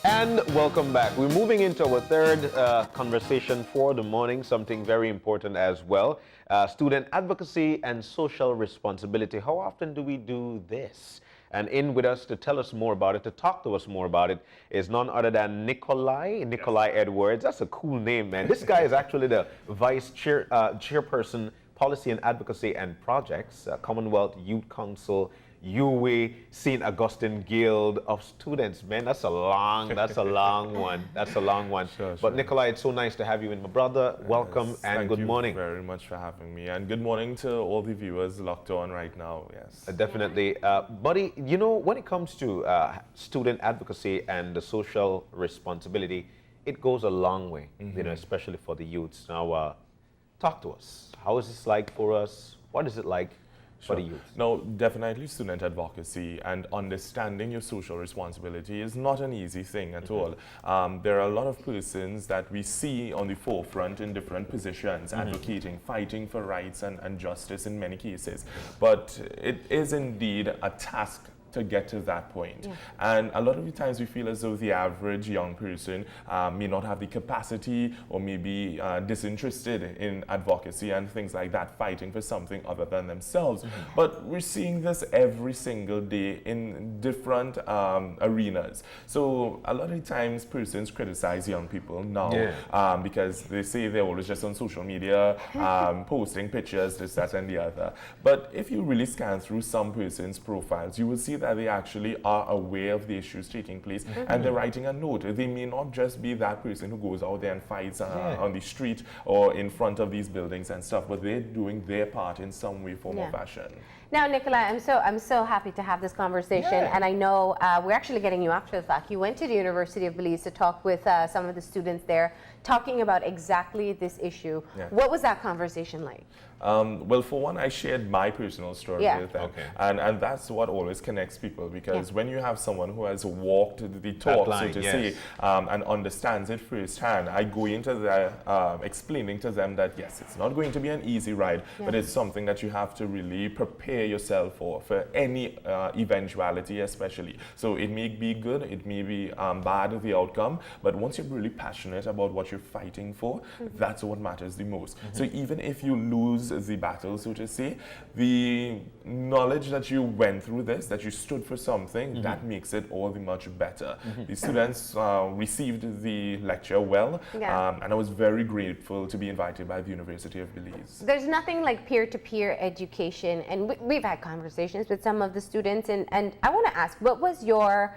And welcome back. We're moving into our third conversation for the morning, something very important as well. Student advocacy and social responsibility. How often do we do this? And in with us to tell us more about it, to talk to us more about it, is none other than Nikolai Edwards. That's a cool name, man. This guy is actually the chairperson, Policy and Advocacy and Projects, Commonwealth Youth Council, UWE, St. Augustine Guild of Students. Man, that's a long one. That's a long one. Sure. But Nikolai, it's so nice to have you in, my brother. Welcome and good morning. Thank you very much for having me. And good morning to all the viewers locked on right now, yes. Definitely. Buddy, you know, when it comes to student advocacy and the social responsibility, it goes a long way, you know, especially for the youths. Now, talk to us. How is this like for us? What is it like for the youth? No, definitely student advocacy and understanding your social responsibility is not an easy thing at all. There are a lot of persons that we see on the forefront in different positions, advocating, fighting for rights and justice in many cases. But it is indeed a task to get to that point. And a lot of the times we feel as though the average young person may not have the capacity or may be disinterested in advocacy and things like that, fighting for something other than themselves. But we're seeing this every single day in different arenas. So a lot of the times persons criticize young people now because they say they're always just on social media, posting pictures, this, that, and the other. But if you really scan through some persons' profiles, you will see that they actually are aware of the issues taking place and they're writing a note. They may not just be that person who goes out there and fights on the street or in front of these buildings and stuff, but they're doing their part in some way, form, or fashion. Now, Nikola, I'm so happy to have this conversation, and I know we're actually getting you after the fact. You went to the University of Belize to talk with some of the students there, talking about exactly this issue. What was that conversation like? Well, for one, I shared my personal story with them. And that's what always connects people, because when you have someone who has walked the talk, so to say, and understands it firsthand, I go into the explaining to them that, yes, it's not going to be an easy ride, but it's something that you have to really prepare yourself for any eventuality especially. So it may be good, it may be bad, the outcome, but once you're really passionate about what you're fighting for, that's what matters the most. So even if you lose the battle, so to say, the knowledge that you went through this, that you stood for something, that makes it all the much better. The students received the lecture well, and I was very grateful to be invited by the University of Belize. There's nothing like peer-to-peer education, and we've had conversations with some of the students, and I want to ask, what was your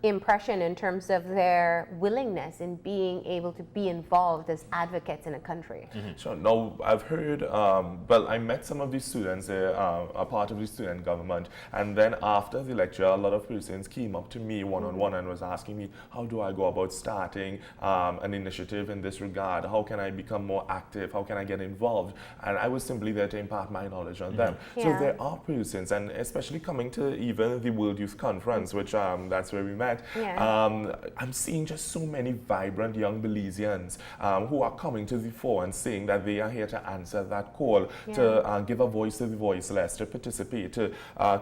impression in terms of their willingness in being able to be involved as advocates in a country? Sure. Now, I've heard, well, I met some of these students, a part of the student government, and then after the lecture, a lot of persons came up to me one-on-one and was asking me, how do I go about starting an initiative in this regard? How can I become more active? How can I get involved? And I was simply there to impart my knowledge on them. So there are persons, and especially coming to even the World Youth Conference, which that's where we met. I'm seeing just so many vibrant young Belizeans who are coming to the fore and saying that they are here to answer that call, to give a voice to the voiceless, to participate, to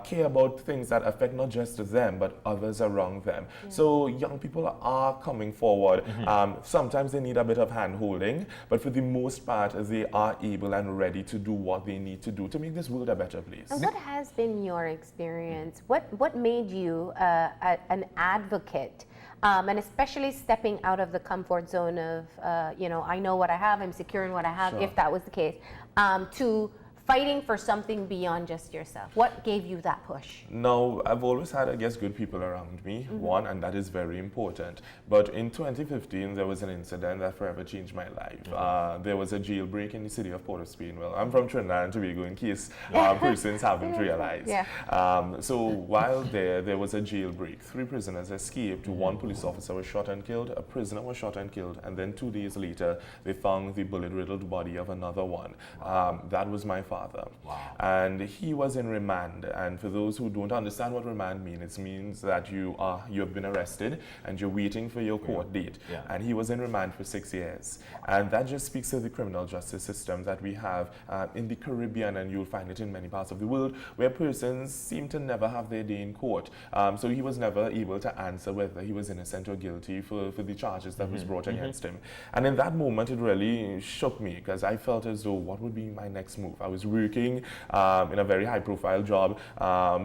care about things that affect not just them, but others around them. So young people are coming forward. Sometimes they need a bit of hand-holding, but for the most part, they are able and ready to do what they need to do to make this world a better place. And what has been your experience? What made you an advocate, and especially stepping out of the comfort zone of, you know, I know what I have, I'm secure in what I have, if that was the case, to fighting for something beyond just yourself? What gave you that push? No, I've always had, I guess, good people around me, one, and that is very important. But in 2015, there was an incident that forever changed my life. There was a jailbreak in the city of Port of Spain. Well, I'm from Trinidad and Tobago, in case persons haven't realized. So while there was a jailbreak. 3 prisoners escaped. 1 police officer was shot and killed. A prisoner was shot and killed. And then 2 days later, they found the bullet-riddled body of another one. That was my father. father. Wow. And he was in remand. And for those who don't understand what remand means, it means that you have been arrested and you're waiting for your court date. Yeah. And he was in remand for 6 years. And that just speaks to the criminal justice system that we have in the Caribbean, and you'll find it in many parts of the world, where persons seem to never have their day in court. So he was never able to answer whether he was innocent or guilty for the charges that was brought against him. And in that moment, it really shook me, because I felt as though, what would be my next move? I was working in a very high-profile job.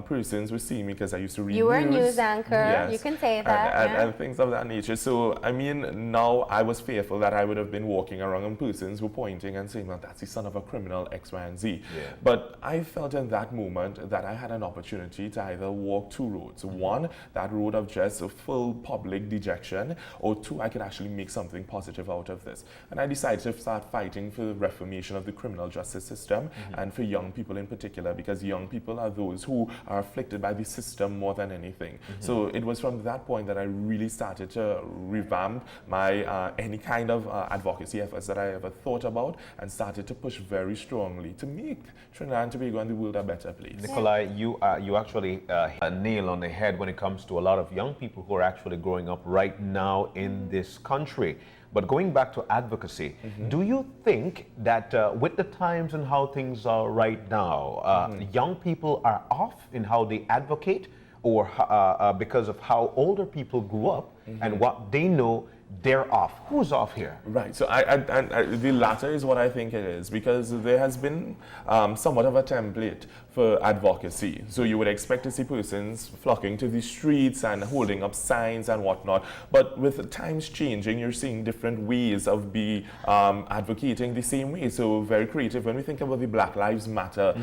Persons were seeing me because I used to read You were a news. news anchor. Yes. You can say that. And things of that nature. So, I mean, now I was fearful that I would have been walking around and persons were pointing and saying, well, that's the son of a criminal, X, Y, and Z. Yeah. But I felt in that moment that I had an opportunity to either walk two roads. One, that road of just a full public dejection, or two, I could actually make something positive out of this. And I decided to start fighting for the reformation of the criminal justice system, and for young people in particular, because young people are those who are afflicted by the system more than anything. So it was from that point that I really started to revamp my any kind of advocacy efforts that I ever thought about, and started to push very strongly to make Trinidad and Tobago and the world a better place. Nikola, you actually hit a nail on the head when it comes to a lot of young people who are actually growing up right now in this country. But going back to advocacy, do you think that with the times and how things are right now, young people are off in how they advocate, or because of how older people grew up and what they know, they're off? Who's off here? Right. So the latter is what I think it is, because there has been somewhat of a template for advocacy. So you would expect to see persons flocking to the streets and holding up signs and whatnot. But with the times changing, you're seeing different ways of advocating the same way. So very creative. When we think about the Black Lives Matter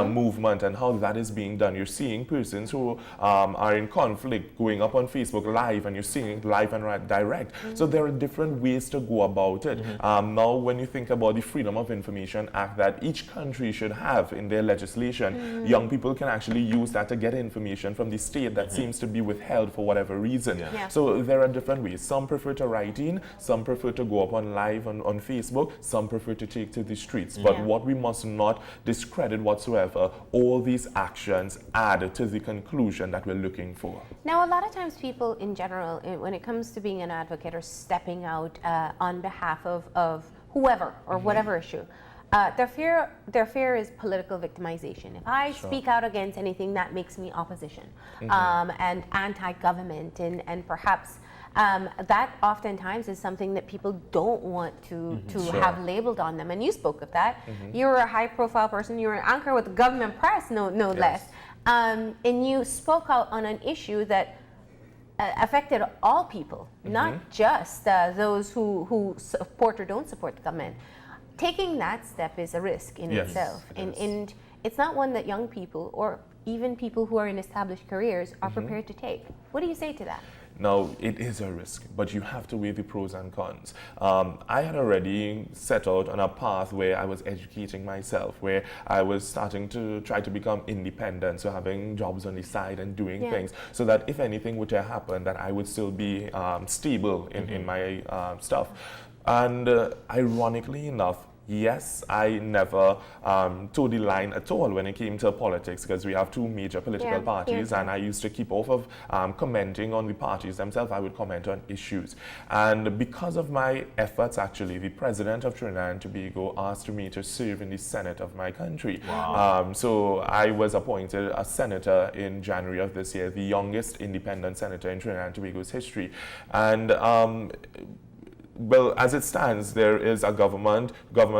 movement and how that is being done, you're seeing persons who are in conflict going up on Facebook Live, and you're seeing it live and direct. So there are different ways to go about it. Now, when you think about the Freedom of Information Act that each country should have in their legislation, young people can actually use that to get information from the state that seems to be withheld for whatever reason. So there are different ways. Some prefer to write in, some prefer to go up on live on Facebook, some prefer to take to the streets. But what we must not discredit whatsoever, all these actions add to the conclusion that we're looking for. Now, a lot of times people in general, when it comes to being an advocate or stepping out on behalf of whoever or whatever issue, their fear is political victimization. If I speak out against anything, that makes me opposition and anti-government, and perhaps that oftentimes is something that people don't want to have labeled on them. And you spoke of that. You were a high-profile person. You were an anchor with the government press, no less. And you spoke out on an issue that affected all people, not just those who support or don't support the government. Taking that step is a risk in itself, and it's not one that young people or even people who are in established careers are prepared to take. What do you say to that? Now, it is a risk, but you have to weigh the pros and cons. I had already set out on a path where I was educating myself, where I was starting to try to become independent, so having jobs on the side and doing things, so that if anything were to happen, that I would still be stable in my stuff. And ironically enough, yes, I never toed the line at all when it came to politics, because we have two major political parties, and I used to keep off of commenting on the parties themselves. I would comment on issues. And because of my efforts, actually, the president of Trinidad and Tobago asked me to serve in the Senate of my country. So I was appointed a senator in January of this year, the youngest independent senator in Trinidad and Tobago's history. And well, as it stands, there is a government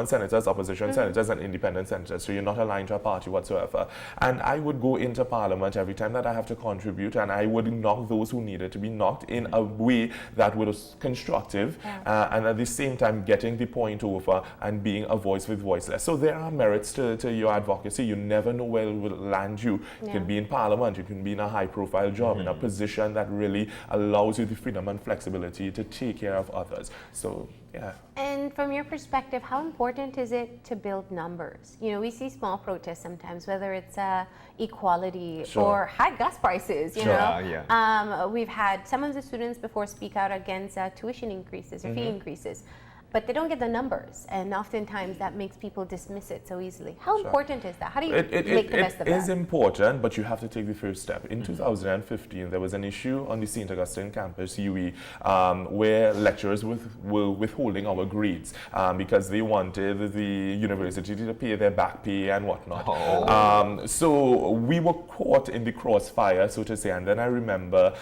senators, opposition senators, and independent senators. So you're not aligned to a party whatsoever. And I would go into parliament every time that I have to contribute, and I would knock those who needed to be knocked in a way that was constructive, and at the same time getting the point over and being a voice with voiceless. So there are merits to your advocacy. You never know where it will land you. You can be in parliament, you can be in a high-profile job, in a position that really allows you the freedom and flexibility to take care of others. So, yeah. And from your perspective, how important is it to build numbers? You know, we see small protests sometimes, whether it's equality or high gas prices, you know. We've had some of the students before speak out against tuition increases or fee increases. but they don't get the numbers, and oftentimes that makes people dismiss it so easily. How important is that? How do you make the best of that? It is important, but you have to take the first step. In 2015, there was an issue on the St. Augustine campus, UE, where lecturers were withholding our grades because they wanted the university to pay their back pay and whatnot. Oh. So we were caught in the crossfire, so to say, and then I remember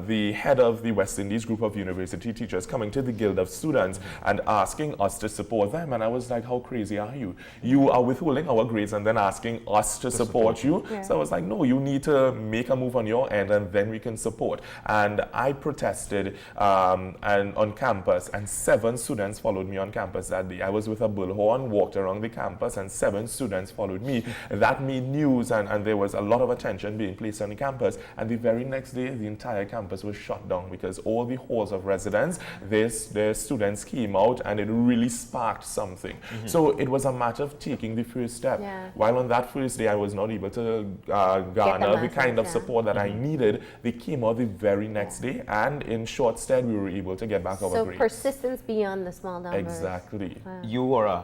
the head of the West Indies group of university teachers coming to the Guild of Students and asking us to support them. And I was like, how crazy are you? You are withholding our grades and then asking us to support you? Yeah. So I was like, no, you need to make a move on your end and then we can support. And I protested and on campus, and 7 students followed me on campus that day. I was with a bullhorn, walked around the campus, and 7 students followed me. That made news, and there was a lot of attention being placed on the campus. And the very next day, the entire campus was shut down because all the halls of residence, their students came out, and it really sparked something. So it was a matter of taking the first step. Yeah. While on that first day I was not able to garner the kind of support that I needed, they came out the very next day, and in short stead we were able to get back our So grades. persistence beyond the small numbers. Exactly. You were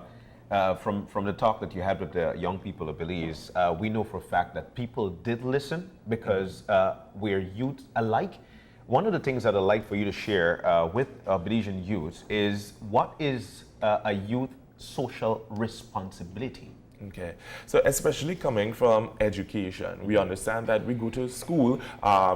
from the talk that you had with the young people of Belize, we know for a fact that people did listen because we're youth alike. One of the things that I'd like for you to share with Belizean youth is what is a youth social responsibility? Okay, so especially coming from education, we understand that we go to school,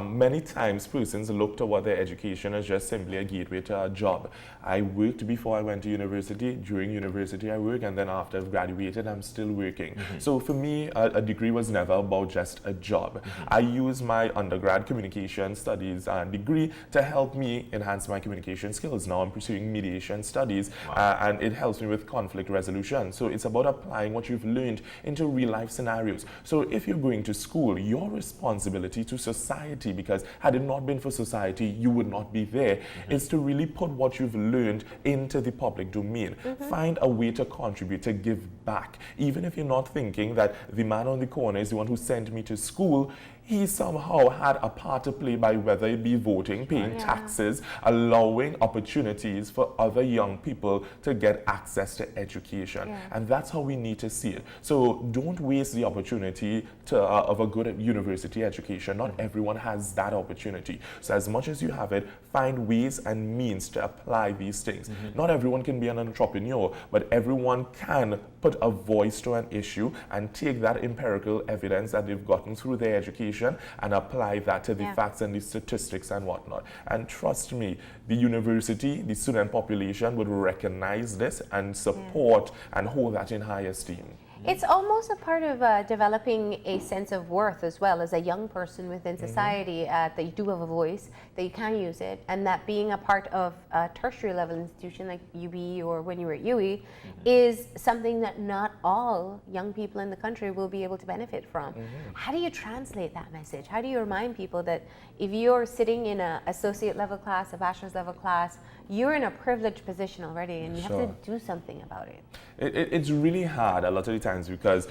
many times persons look toward their education as just simply a gateway to a job. I worked before I went to university. During university I work, and then after I've graduated I'm still working. So for me a degree was never about just a job. I used my undergrad communication studies degree to help me enhance my communication skills. Now I'm pursuing mediation studies. And it helps me with conflict resolution. So it's about applying what you've learned into real life scenarios. So if you're going to school, your responsibility to society, because had it not been for society you would not be there, is to really put what you've learned into the public domain. Find a way to contribute, to give back. Even if you're not thinking that the man on the corner is the one who sent me to school, he somehow had a part to play by whether it be voting, paying taxes, allowing opportunities for other young people to get access to education. And that's how we need to see it. So don't waste the opportunity of a good university education. Not everyone has that opportunity. So as much as you have it, find ways and means to apply these things. Not everyone can be an entrepreneur, but everyone can put a voice to an issue and take that empirical evidence that they've gotten through their education and apply that to the facts and the statistics and whatnot. And trust me, the university, the student population would recognize this and support and hold that in high esteem. It's almost a part of developing a sense of worth as well as a young person within society, that you do have a voice, that you can use it, and that being a part of a tertiary level institution like UB or when you were at UE is something that not all young people in the country will be able to benefit from. How do you translate that message? How do you remind people that if you're sitting in an associate level class, a bachelor's level class, you're in a privileged position already and you have to do something about it? It's really hard a lot of the times because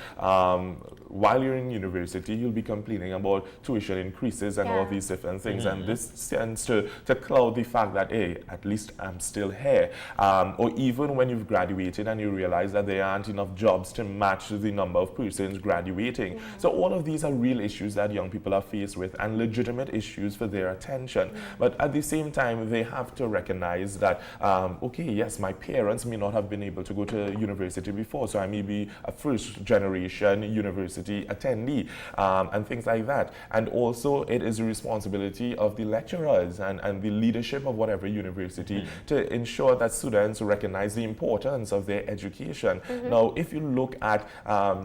while you're in university, you'll be complaining about tuition increases and all these different things. And this tends to cloud the fact that, hey, at least I'm still here. Or even when you've graduated and you realize that there aren't enough jobs to match the number of persons graduating. So all of these are real issues that young people are faced with and legitimate issues for their attention. But at the same time, they have to recognize that, okay, yes, my parents may not have been able to go to university before, so I may be a first generation university attendee and things like that. And also it is the responsibility of the lecturers and the leadership of whatever university to ensure that students recognize the importance of their education. Now, if you look at,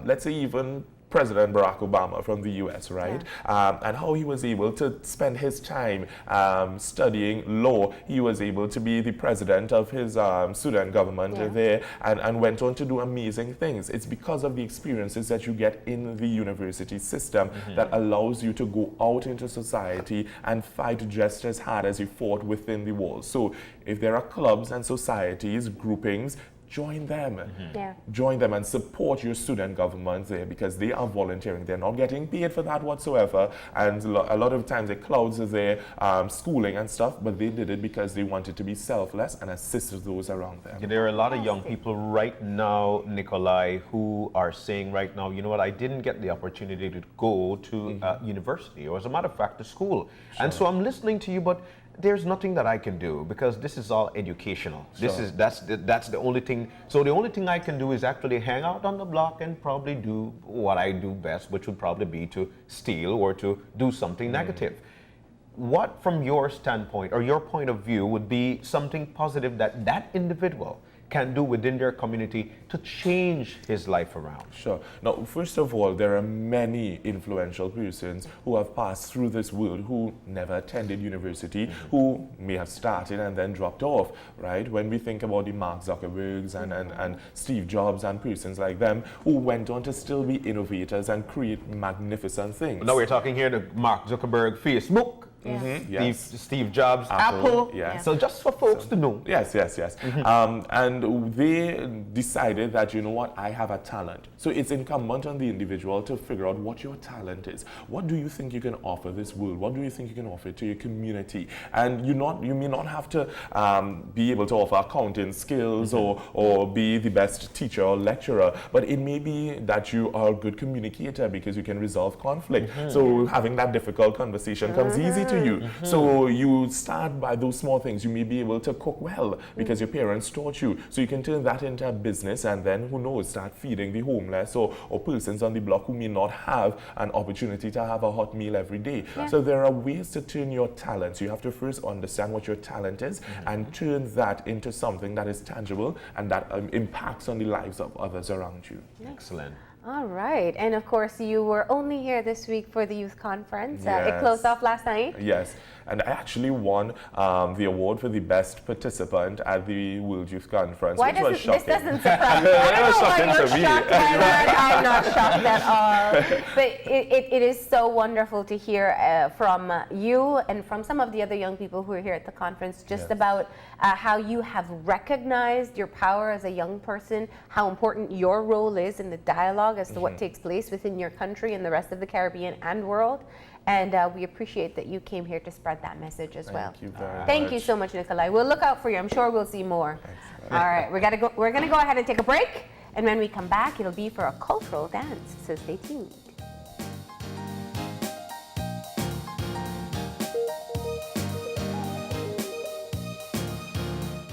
let's say even President Barack Obama from the US, right? And how he was able to spend his time studying law. He was able to be the president of his student government there and went on to do amazing things. It's because of the experiences that you get in the university system that allows you to go out into society and fight just as hard as you fought within the walls. So if there are clubs and societies, groupings, join them. Yeah. Join them and support your student governments there, because they are volunteering. They're not getting paid for that whatsoever. And a lot of times it clouds their schooling and stuff, but they did it because they wanted to be selfless and assist those around them. There are a lot of young people right now, Nikolai, who are saying right now, you know what, I didn't get the opportunity to go to university, or as a matter of fact, to school. And so I'm listening to you, but there's nothing that I can do because this is all educational. That's the only thing. So the only thing I can do is actually hang out on the block and probably do what I do best, which would probably be to steal or to do something negative. What, from your standpoint or your point of view, would be something positive that that individual can do within their community to change his life around? Sure. Now, first of all, there are many influential persons who have passed through this world who never attended university, who may have started and then dropped off, right? When we think about the Mark Zuckerbergs and Steve Jobs and persons like them who went on to still be innovators and create magnificent things. Now we're talking here the Mark Zuckerberg, Facebook, Steve Jobs, Apple. Yes. So just for folks to know. Yes. And they decided that, you know what, I have a talent. So it's incumbent on the individual to figure out what your talent is. What do you think you can offer this world? What do you think you can offer to your community? And you may not have to be able to offer accounting skills or be the best teacher or lecturer, but it may be that you are a good communicator because you can resolve conflict. So having that difficult conversation comes easy to you. So you start by those small things. You may be able to cook well because your parents taught you. So you can turn that into a business, and then, who knows, start feeding the homeless or persons on the block who may not have an opportunity to have a hot meal every day. So there are ways to turn your talents. You have to first understand what your talent is and turn that into something that is tangible and that impacts on the lives of others around you. Excellent. All right. And of course, you were only here this week for the youth conference. It Yes. closed off last night. Yes, and I actually won the award for the best participant at the World Youth Conference, Why which was this shocking. doesn't surprise me. I It was don't know why shocking you're to me. shocked by that. I'm not shocked at all. But it is so wonderful to hear from you and from some of the other young people who are here at the conference just about how you have recognized your power as a young person, how important your role is in the dialogue as to what takes place within your country and the rest of the Caribbean and world. And we appreciate that you came here to spread that message as well. Thank you very much. Thank you so much, Nikolai. We'll look out for you. I'm sure we'll see more. All right, we're gonna go ahead and take a break. And when we come back, it'll be for a cultural dance. So stay tuned.